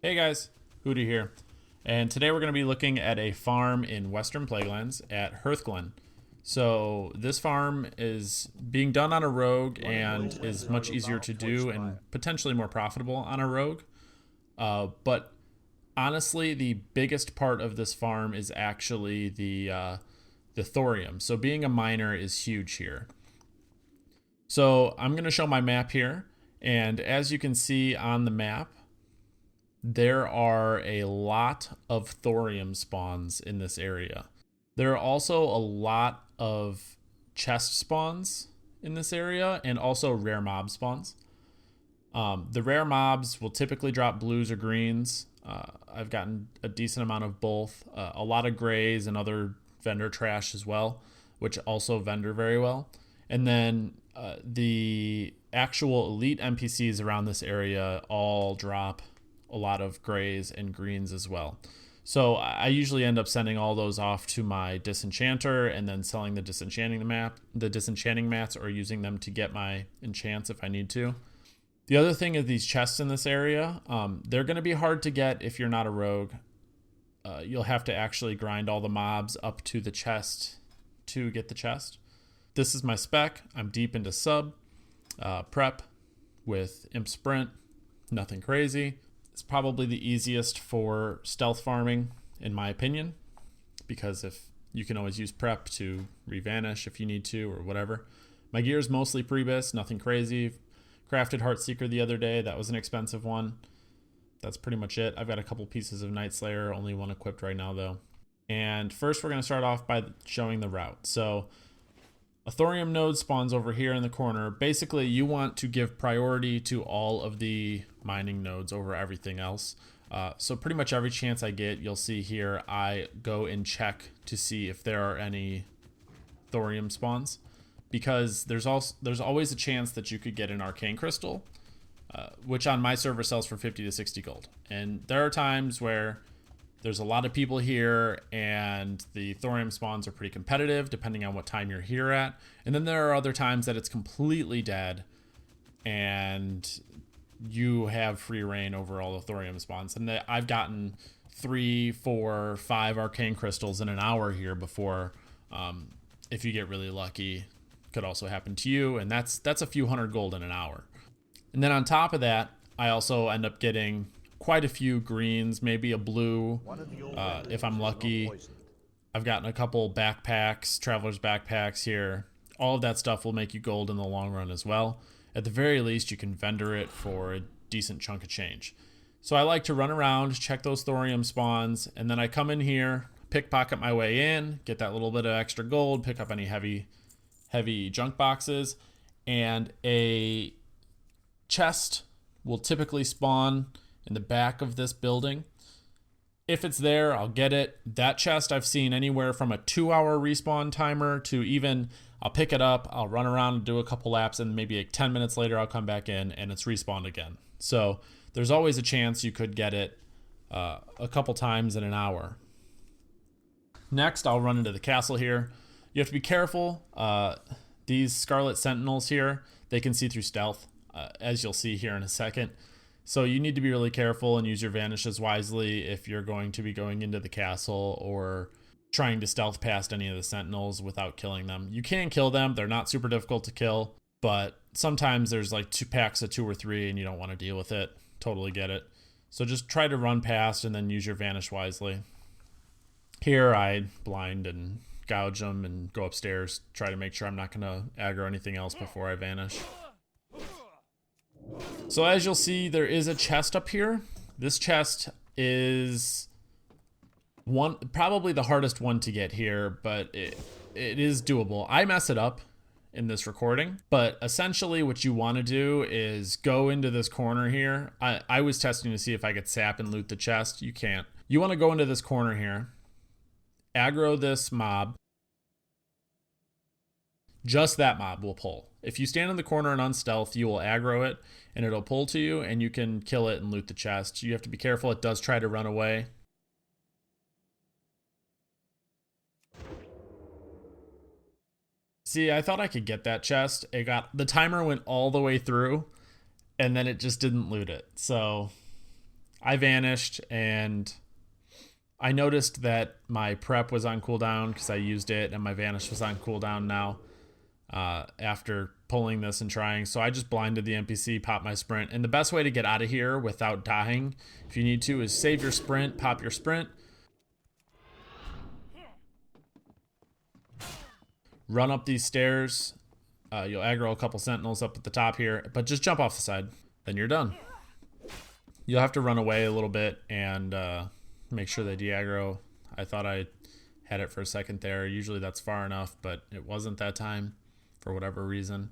Hey guys, Hootie here, and today we're going to be looking at a farm in Western Plaguelands at Hearthglen. So this farm is being done on a rogue and is much easier to do and potentially more profitable on a rogue. But honestly, the biggest part of this farm is actually the thorium. So being a miner is huge here. So I'm going to show my map here, and as you can see on the map, there are a lot of thorium spawns in this area. There are also a lot of chest spawns in this area and also rare mob spawns. The rare mobs will typically drop blues or greens. I've gotten a decent amount of both. A lot of grays and other vendor trash as well, which also vendor very well. And then the actual elite NPCs around this area all drop a lot of grays and greens as well. So I usually end up sending all those off to my disenchanter and then selling the disenchanting mats, or using them to get my enchants if I need to. The other thing is these chests in this area, they're going to be hard to get if you're not a rogue. You'll have to actually grind all the mobs up to the chest to get the chest. This is my spec. I'm deep into sub prep with imp sprint, nothing crazy. It's probably the easiest for stealth farming, in my opinion, because if you can always use prep to revanish if you need to or whatever. My gear is mostly prebis, nothing crazy. Crafted Heartseeker the other day. That was an expensive one. That's pretty much it. I've got a couple pieces of Night Slayer, only one equipped right now though. And first we're going to start off by showing the route. So a thorium node spawns over here in the corner. Basically, you want to give priority to all of the mining nodes over everything else. So pretty much every chance I get, you'll see here, I go and check to see if there are any thorium spawns, because there's always a chance that you could get an arcane crystal, which on my server sells for 50 to 60 gold. And there are times where there's a lot of people here and the thorium spawns are pretty competitive depending on what time you're here at. And then there are other times that it's completely dead and you have free reign over all the thorium spawns. And I've gotten 3, 4, 5 arcane crystals in an hour here before. If you get really lucky, could also happen to you. And that's a few hundred gold in an hour. And then on top of that, I also end up getting quite a few greens, maybe a blue, if I'm lucky. I've gotten a couple backpacks, traveler's backpacks here. All of that stuff will make you gold in the long run as well. At the very least, you can vendor it for a decent chunk of change. So I like to run around, check those thorium spawns, and then I come in here, pickpocket my way in, get that little bit of extra gold, pick up any heavy junk boxes, and a chest will typically spawn in the back of this building. If it's there, I'll get it. That chest I've seen anywhere from a 2-hour respawn timer to even I'll pick it up, I'll run around and do a couple laps, and maybe like 10 minutes later I'll come back in and it's respawned again. So there's always a chance you could get it a couple times in an hour. Next, I'll run into the castle here. You have to be careful. These Scarlet Sentinels here, they can see through stealth, as you'll see here in a second. So you need to be really careful and use your vanishes wisely if you're going to be going into the castle or trying to stealth past any of the sentinels without killing them. You can kill them. They're not super difficult to kill, but sometimes there's like 2 packs of 2 or 3 and you don't want to deal with it. Totally get it. So just try to run past and then use your vanish wisely. Here I blind and gouge them and go upstairs, try to make sure I'm not going to aggro anything else before I vanish. So as you'll see, there is a chest up here. This chest is probably the hardest one to get here, but it is doable. I mess it up in this recording, but essentially what you want to do is go into this corner here. I was testing to see if I could sap and loot the chest. You can't. You want to go into this corner here, aggro this mob. Just that mob will pull. If you stand in the corner and unstealth, you will aggro it and it'll pull to you and you can kill it and loot the chest. You have to be careful. It does try to run away. See, I thought I could get that chest. The timer went all the way through and then it just didn't loot it. So I vanished, and I noticed that my prep was on cooldown because I used it, and my vanish was on cooldown now after pulling this and trying. So I just blinded the NPC, popped my sprint. And the best way to get out of here without dying, if you need to, is save your sprint, pop your sprint, run up these stairs. You'll aggro a couple sentinels up at the top here, but just jump off the side. Then you're done. You'll have to run away a little bit and make sure they de-aggro. I thought I had it for a second there. Usually that's far enough, but it wasn't that time for whatever reason.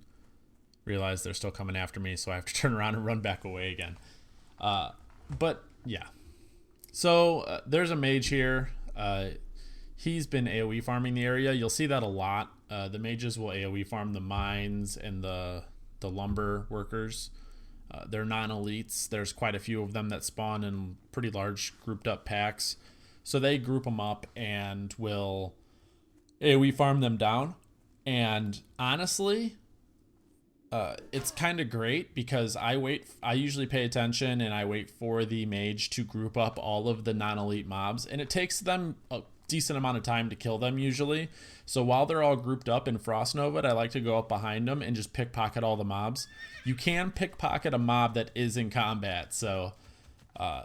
Realized they're still coming after me, so I have to turn around and run back away again. But yeah. So there's a mage here. He's been AoE farming the area. You'll see that a lot. The mages will AoE farm the mines and the lumber workers. They're non-elites. There's quite a few of them that spawn in pretty large grouped up packs. So they group them up and will AoE farm them down. And honestly, it's kind of great because I usually pay attention and I wait for the mage to group up all of the non-elite mobs. And it takes them a decent amount of time to kill them usually. So while they're all grouped up in Frost Nova, I like to go up behind them and just pickpocket all the mobs. You can pickpocket a mob that is in combat, so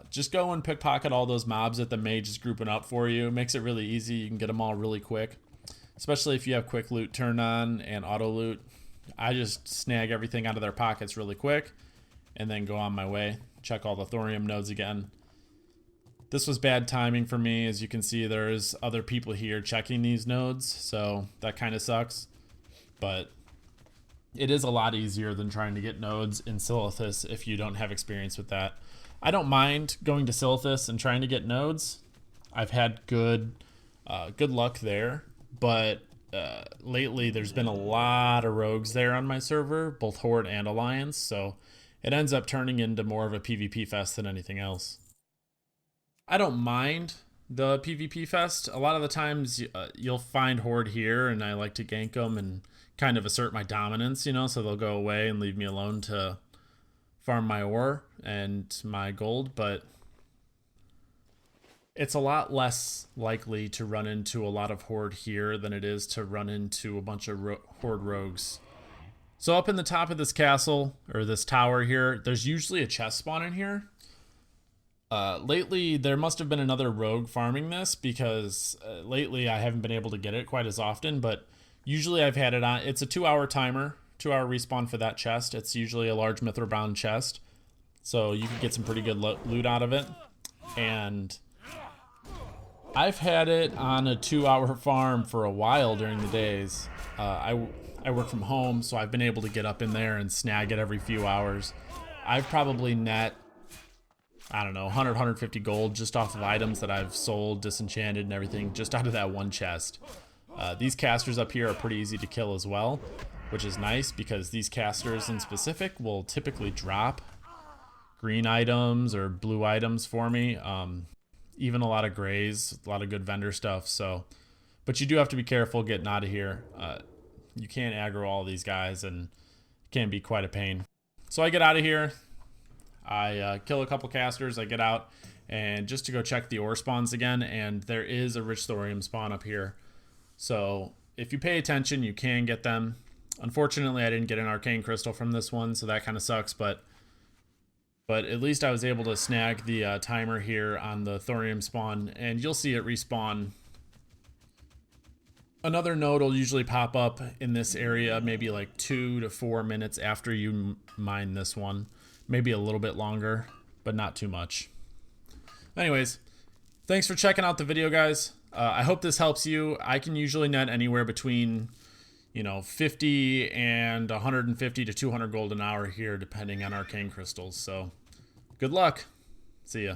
just go and pickpocket all those mobs that the mage is grouping up for you. It makes it really easy. You can get them all really quick, especially if you have quick loot turned on and auto loot. I just snag everything out of their pockets really quick and then go on my way. Check all the thorium nodes again. This was bad timing for me. As you can see, there's other people here checking these nodes, so that kind of sucks. But it is a lot easier than trying to get nodes in Silithus if you don't have experience with that. I don't mind going to Silithus and trying to get nodes. I've had good luck there, but lately there's been a lot of rogues there on my server, both Horde and Alliance, so it ends up turning into more of a PvP fest than anything else. I don't mind the PvP fest. A lot of the times you'll find Horde here, and I like to gank them and kind of assert my dominance, you know, so they'll go away and leave me alone to farm my ore and my gold, but it's a lot less likely to run into a lot of Horde here than it is to run into a bunch of Horde rogues. So up in the top of this castle, or this tower here, there's usually a chest spawn in here. Lately, there must have been another rogue farming this because lately I haven't been able to get it quite as often, but usually I've had it on. It's a 2-hour timer, 2-hour respawn for that chest. It's usually a large mithril-bound chest, so you can get some pretty good loot out of it. And I've had it on a 2-hour farm for a while during the days. I work from home, so I've been able to get up in there and snag it every few hours. I've probably net, I don't know, 100, 150 gold just off of items that I've sold, disenchanted and everything, just out of that one chest. These casters up here are pretty easy to kill as well, which is nice because these casters in specific will typically drop green items or blue items for me. Even a lot of grays, a lot of good vendor stuff. So, but you do have to be careful getting out of here. You can't aggro all these guys and it can be quite a pain. So I get out of here. I kill a couple casters, I get out, and just to go check the ore spawns again, and there is a rich thorium spawn up here. So if you pay attention, you can get them. Unfortunately, I didn't get an arcane crystal from this one, so that kind of sucks, but at least I was able to snag the timer here on the thorium spawn, and you'll see it respawn. Another node will usually pop up in this area maybe like 2 to 4 minutes after you mine this one. Maybe a little bit longer, but not too much. Anyways, thanks for checking out the video, guys. I hope this helps you. I can usually net anywhere between, 50 and 150 to 200 gold an hour here, depending on arcane crystals. So good luck. See ya.